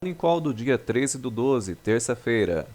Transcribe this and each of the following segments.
Morning Call do dia 13/12, terça-feira.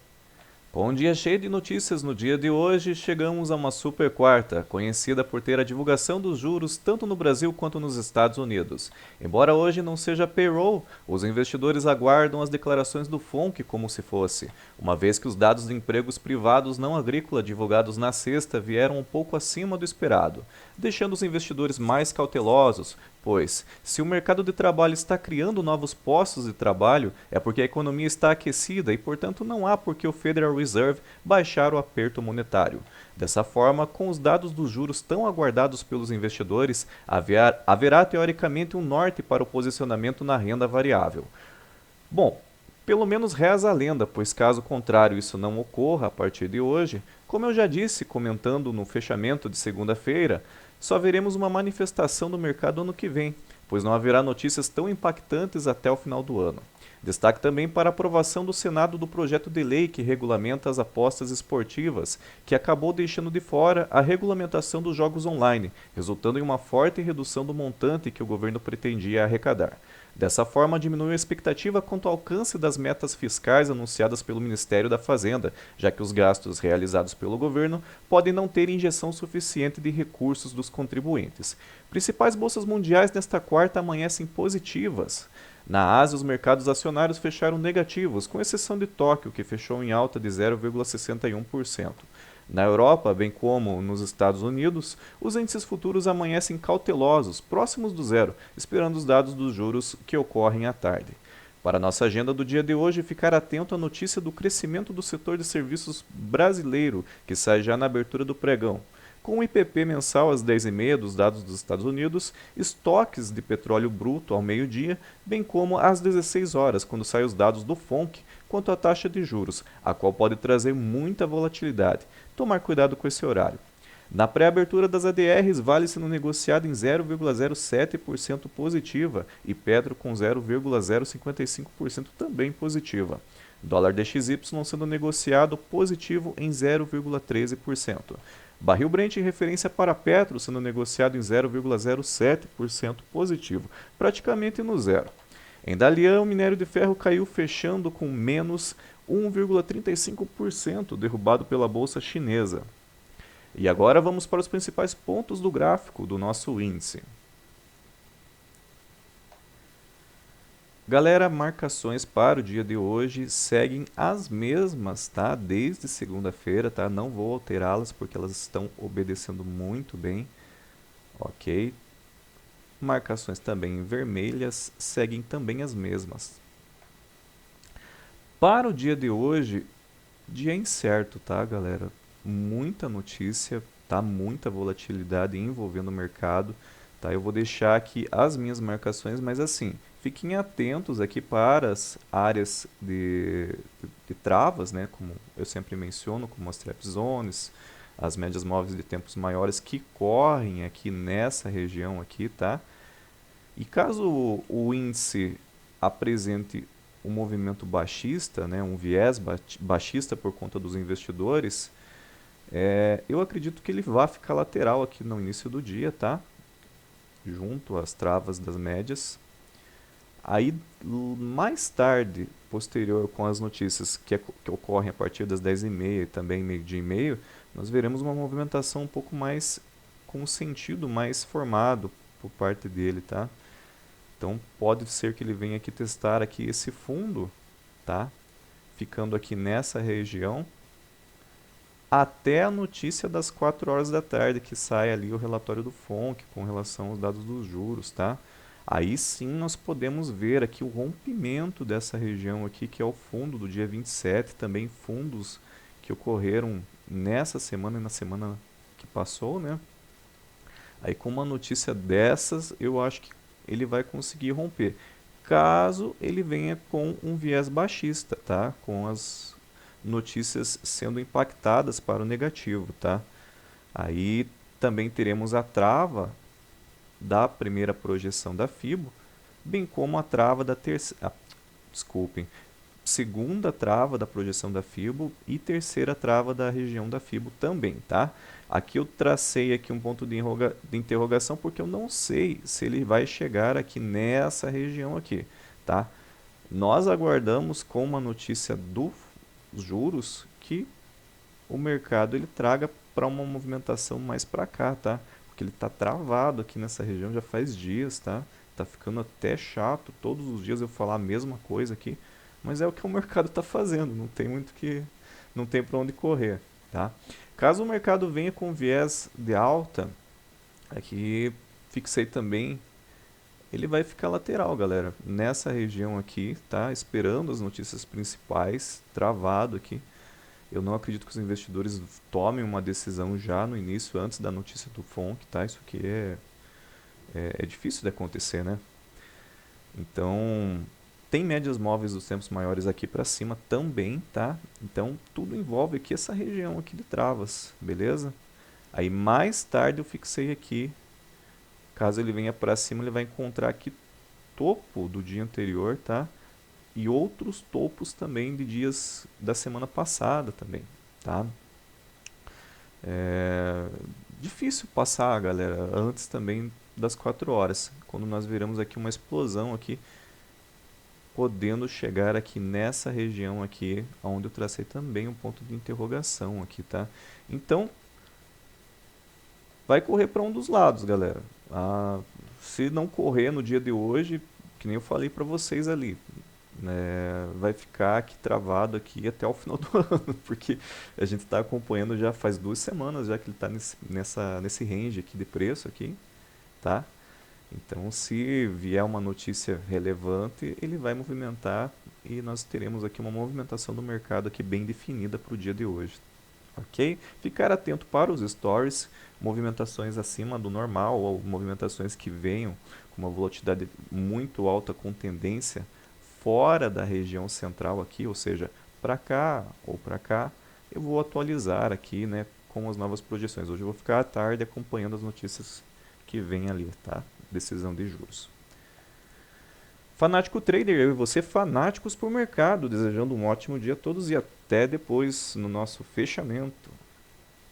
Com um dia cheio de notícias no dia de hoje, chegamos a uma super quarta, conhecida por ter a divulgação dos juros tanto no Brasil quanto nos Estados Unidos. Embora hoje não seja payroll, os investidores aguardam as declarações do FONC como se fosse, uma vez que os dados de empregos privados não agrícola divulgados na sexta vieram um pouco acima do esperado, deixando os investidores mais cautelosos, pois, se o mercado de trabalho está criando novos postos de trabalho, é porque a economia está aquecida e, portanto, não há por que o Federal Reserve baixar o aperto monetário. Dessa forma, com os dados dos juros tão aguardados pelos investidores, haverá teoricamente um norte para o posicionamento na renda variável. Bom, pelo menos reza a lenda, pois caso contrário isso não ocorra a partir de hoje, como eu já disse comentando no fechamento de segunda-feira, só veremos uma manifestação do mercado ano que vem, pois não haverá notícias tão impactantes até o final do ano. Destaque também para a aprovação do Senado do projeto de lei que regulamenta as apostas esportivas, que acabou deixando de fora a regulamentação dos jogos online, resultando em uma forte redução do montante que o governo pretendia arrecadar. Dessa forma, diminuiu a expectativa quanto ao alcance das metas fiscais anunciadas pelo Ministério da Fazenda, já que os gastos realizados pelo governo podem não ter injeção suficiente de recursos dos contribuintes. Principais bolsas mundiais nesta quarta amanhecem positivas. Na Ásia, os mercados acionários fecharam negativos, com exceção de Tóquio, que fechou em alta de 0,61%. Na Europa, bem como nos Estados Unidos, os índices futuros amanhecem cautelosos, próximos do zero, esperando os dados dos juros que ocorrem à tarde. Para nossa agenda do dia de hoje, ficar atento à notícia do crescimento do setor de serviços brasileiro, que sai já na abertura do pregão. Com o IPP mensal às 10h30 dos dados dos Estados Unidos, estoques de petróleo bruto ao meio-dia, bem como às 16 horas, quando saem os dados do FONC quanto à taxa de juros, a qual pode trazer muita volatilidade. Tomar cuidado com esse horário. Na pré-abertura das ADRs, Vale sendo negociado em 0,07% positiva e Petro com 0,055% também positiva. Dólar DXY sendo negociado positivo em 0,13%. Barril Brent em referência para Petro sendo negociado em 0,07% positivo, praticamente no zero. Em Dalian, o minério de ferro caiu fechando com menos 1,35%, derrubado pela bolsa chinesa. E agora vamos para os principais pontos do gráfico do nosso índice. Galera, marcações para o dia de hoje seguem as mesmas, tá? Desde segunda-feira, tá? Não vou alterá-las porque elas estão obedecendo muito bem, ok? Marcações também vermelhas seguem também as mesmas. Para o dia de hoje, dia incerto, tá, galera? Muita notícia, tá? Muita volatilidade envolvendo o mercado, tá? Eu vou deixar aqui as minhas marcações, mas assim, fiquem atentos aqui para as áreas de travas, né? Como eu sempre menciono, como as trap zones, as médias móveis de tempos maiores que correm aqui nessa região aqui, tá? E caso o índice apresente um movimento baixista, né, um viés baixista por conta dos investidores, eu acredito que ele vai ficar lateral aqui no início do dia, tá? Junto às travas das médias. Aí, mais tarde, posterior com as notícias que ocorrem a partir das 10h30 e também meio-dia e meio, nós veremos uma movimentação um pouco mais, com um sentido mais formado por parte dele, tá? Então, pode ser que ele venha aqui testar aqui esse fundo, tá? Ficando aqui nessa região, até a notícia das 4 horas da tarde, que sai ali o relatório do FONC com relação aos dados dos juros, tá? Aí sim nós podemos ver aqui o rompimento dessa região aqui, que é o fundo do dia 27, também fundos que ocorreram nessa semana e na semana que passou, né? Aí com uma notícia dessas, eu acho que ele vai conseguir romper. Caso ele venha com um viés baixista, tá? Com as notícias sendo impactadas para o negativo, tá? Aí também teremos a trava da primeira projeção da FIBO, bem como a trava da terceira, segunda trava da projeção da FIBO e terceira trava da região da FIBO também, tá? Aqui eu tracei aqui um ponto de interrogação porque eu não sei se ele vai chegar aqui nessa região aqui, tá? Nós aguardamos com uma notícia dos juros que o mercado ele traga para uma movimentação mais para cá, tá? Porque ele está travado aqui nessa região já faz dias, tá? Tá ficando até chato todos os dias eu falar a mesma coisa aqui, mas é o que o mercado está fazendo, não tem muito que, não tem para onde correr, tá? Caso o mercado venha com viés de alta, aqui fixei também, ele vai ficar lateral, galera, nessa região aqui, tá? Esperando as notícias principais, travado aqui. Eu não acredito que os investidores tomem uma decisão já no início, antes da notícia do FONC, tá? Isso aqui é difícil de acontecer, né? Então, tem médias móveis dos tempos maiores aqui para cima também, tá? Então, tudo envolve aqui essa região aqui de travas, beleza? Aí, mais tarde eu fixei aqui, caso ele venha para cima, ele vai encontrar aqui topo do dia anterior, tá? E outros topos também de dias da semana passada também, tá? É difícil passar, galera, antes também das 4 horas, quando nós viramos aqui uma explosão aqui, podendo chegar aqui nessa região aqui, onde eu tracei também um ponto de interrogação aqui, tá? Então, vai correr para um dos lados, galera. Se não correr no dia de hoje, que nem eu falei para vocês ali, né, vai ficar aqui travado aqui até o final do ano, porque a gente está acompanhando já faz 2 semanas já que ele está nesse range aqui de preço aqui, tá? Então, se vier uma notícia relevante, ele vai movimentar e nós teremos aqui uma movimentação do mercado aqui bem definida para o dia de hoje, ok? Ficar atento para os stories, movimentações acima do normal ou movimentações que venham com uma volatilidade muito alta com tendência fora da região central aqui, ou seja, para cá ou para cá, eu vou atualizar aqui, né, com as novas projeções. Hoje eu vou ficar à tarde acompanhando as notícias que vêm ali, tá? Decisão de juros. Fanático Trader, eu e você fanáticos por mercado, desejando um ótimo dia a todos e até depois no nosso fechamento.